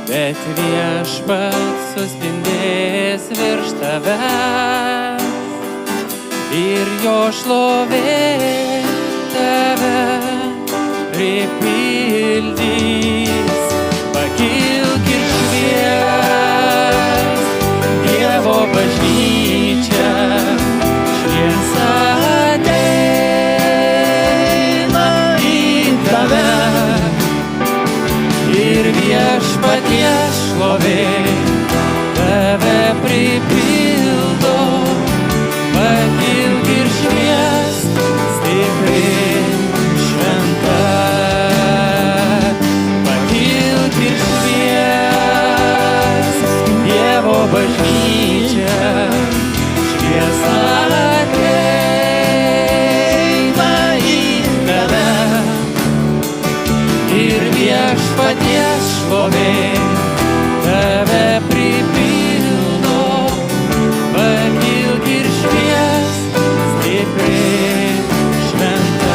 bet Viešpats suspindės virš tavęs ir jo šlovė tave pripildys. Pakilk ir švies, Dievo bažnyčia, šviesa ateina į tave ir Viešpaties šlovė tave pripildo. Pakilk ir šviesk, stipri, šventa. Pakilk ir šviesk, Dievo bažnyčia, šviesa ateina į tave ir Viešpaties šlovė tave pripildo. Pakilk ir šviesk, stipri, šventa.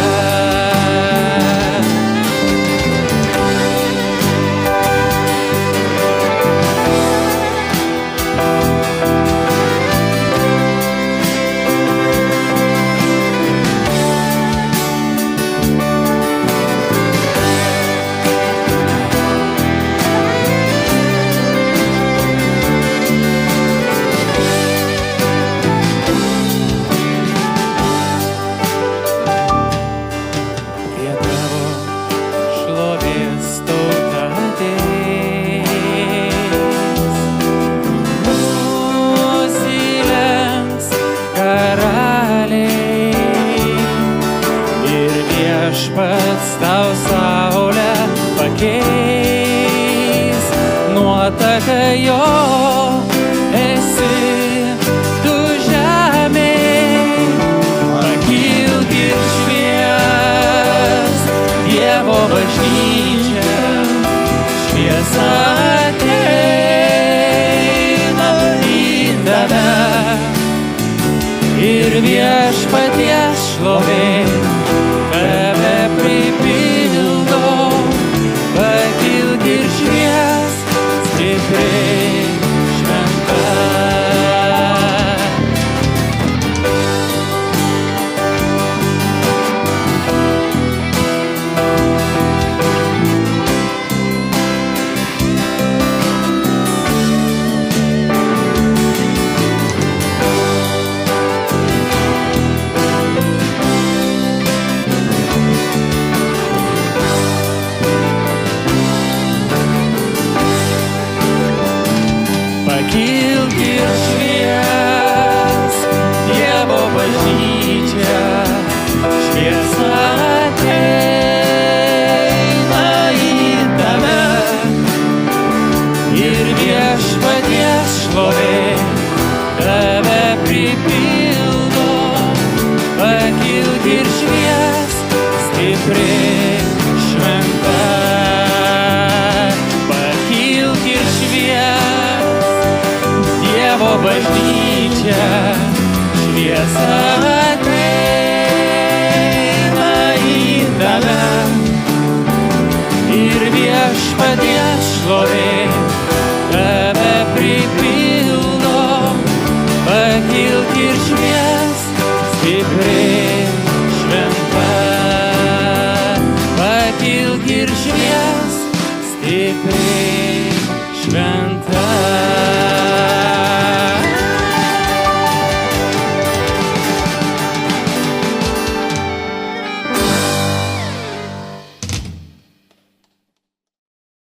Viešpats tau saulę pakeis, nuotaka jo esi tu žemėj. Pakilk ir šviesk, Dievo bažnyčia, šviesa ateina į tave ir Viešpaties šlovė tave pripildo. Pakilk ir šviesk, stipri, šventa. Pakilk ir šviesk, Dievo bažnyčia, šviesa ateina į tave ir Viešpaties šlovė tave pripildo. Pakilk ir šviesk, stipri, šventa. Pakilk ir šviesk, Dievo bažnyčia, šviesa ateina į tave ir Viešpaties šlovė tave pripildo. Pakilk ir šviesk, stipri, šventa. Pakilk ir šviesk, stipri, šventa.